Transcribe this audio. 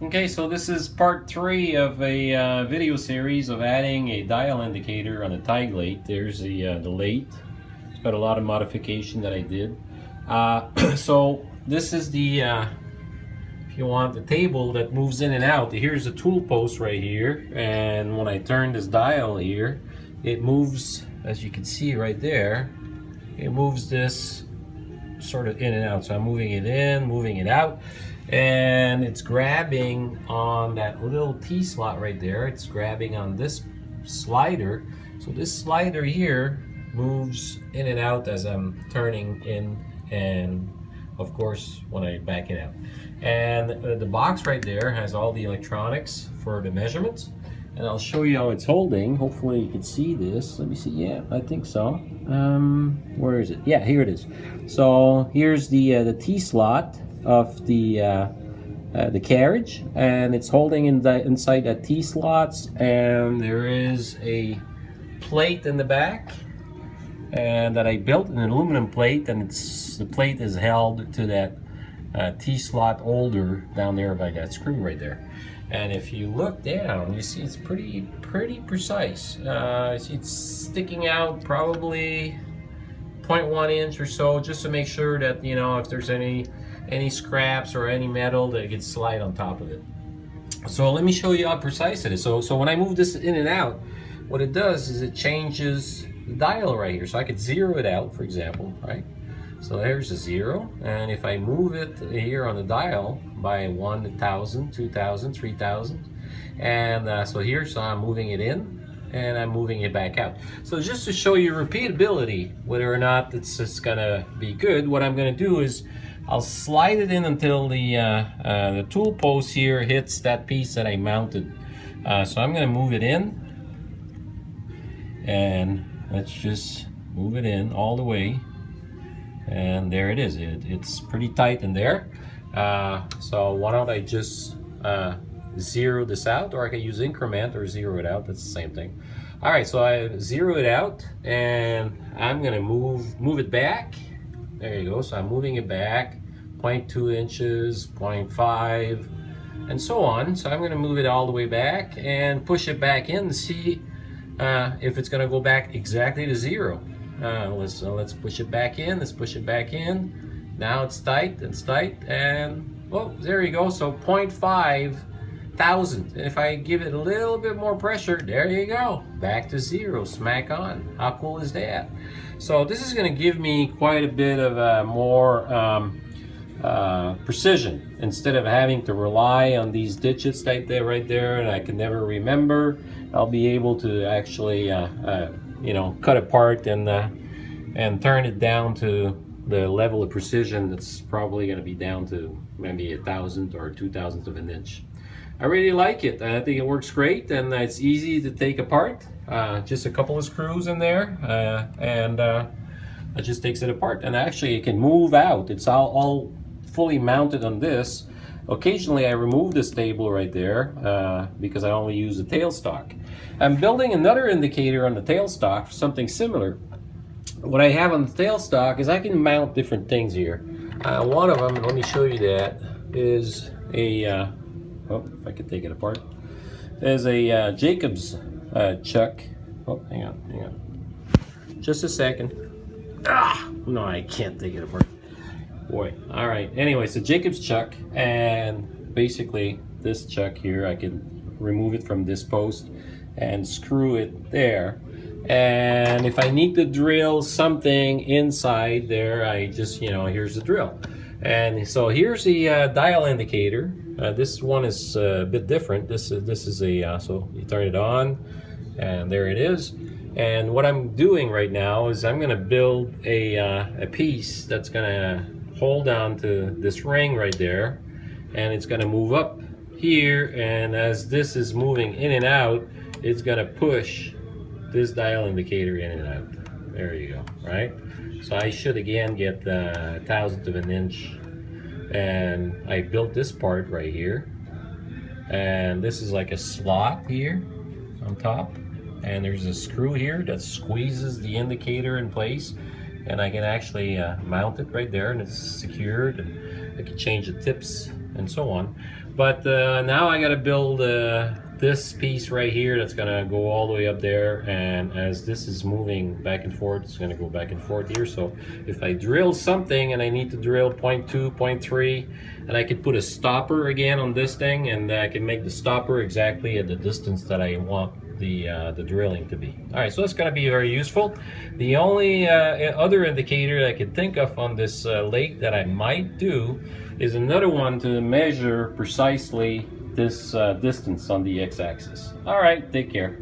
Okay, so this is part 3 of a video series of adding a dial indicator on the Taig Lathe. There's the lathe. It's got a lot of modification that I did. So this is the, if you want, the table that moves in and out. Here's the tool post right here, and when I turn this dial here, it moves, as you can see right there, it moves this sort of in and out. So I'm moving it in, moving it out, and it's grabbing on that little T slot right there. It's grabbing on this slider. So this slider here moves in and out as I'm turning in, and of course when I back it out. And the box right there has all the electronics for the measurements, and I'll show you how it's holding. Hopefully you can see this. Let me see. Yeah, I think so. Where is it? Yeah, here it is. So here's the T slot of the carriage, and it's holding inside that T slots, and there is a plate in the back, and that I built, an aluminum plate, and the plate is held to that T slot holder down there by that screw right there. And if you look down, you see it's pretty precise. You see it's sticking out probably 0.1 inch or so, just to make sure that, you know, if there's any scraps or any metal, that it can slide on top of it. So let me show you how precise it is. So when I move this in and out, what it does is it changes the dial right here. So I could zero it out, for example, right? So there's a 0, and if I move it here on the dial by 1,000, 2,000, 3,000, and so here, so I'm moving it in and I'm moving it back out. So just to show you repeatability, whether or not it's just gonna be good, what I'm gonna do is I'll slide it in until the tool post here hits that piece that I mounted. So I'm gonna move it in, and let's just move it in all the way. And there it is. It's pretty tight in there. So why don't I just zero this out, or I can use increment or zero it out. That's the same thing. All right, so I zero it out, and I'm gonna move it back. There you go. So I'm moving it back 0.2 inches, 0.5, and so on. So I'm gonna move it all the way back and push it back in to see if it's gonna go back exactly to 0. Let's push it back in. Let's push it back in. Now it's tight. It's tight, and well, there you go. So 0.5 thousand. And if I give it a little bit more pressure, there you go. Back to 0. Smack on. How cool is that? So this is going to give me quite a bit of more precision, instead of having to rely on these digits right there, and I can never remember. I'll be able to actually you know, cut apart and turn it down to the level of precision that's probably going to be down to maybe 1,000 or 2,000th of an inch. I really like it. I think it works great, and it's easy to take apart. Just a couple of screws in there, and it just takes it apart. And actually, it can move out. It's all fully mounted on this. Occasionally I remove this table right there because I only use the tailstock. I'm building another indicator on the tailstock for something similar. What I have on the tailstock is I can mount different things here. One of them, let me show you that, is a, oh, if I could take it apart, is a Jacobs chuck. Oh, hang on. Just a second. Ah, no, I can't take it apart. Boy, all right. Anyway, so Jacobs chuck, and basically this chuck here, I can remove it from this post and screw it there. And if I need to drill something inside there, I just, you know, here's the drill. And so here's the dial indicator. This one is a bit different. This is a so you turn it on, and there it is. And what I'm doing right now is I'm going to build a piece that's going to hold on to this ring right there, and it's going to move up here, and as this is moving in and out, it's going to push this dial indicator in and out. There you go, right? So I should again get 1,000th of an inch, and I built this part right here, and this is like a slot here on top, and there's a screw here that squeezes the indicator in place, and I can actually mount it right there, and it's secured, and I can change the tips and so on. But now I got to build this piece right here that's gonna go all the way up there, and as this is moving back and forth, it's gonna go back and forth here. So if I drill something and I need to drill 0.2, 0.3, and I could put a stopper again on this thing, and I can make the stopper exactly at the distance that I want the drilling to be. All right, so that's gonna be very useful. The only other indicator I could think of on this lathe that I might do is another one to measure precisely this distance on the x-axis. All right, take care.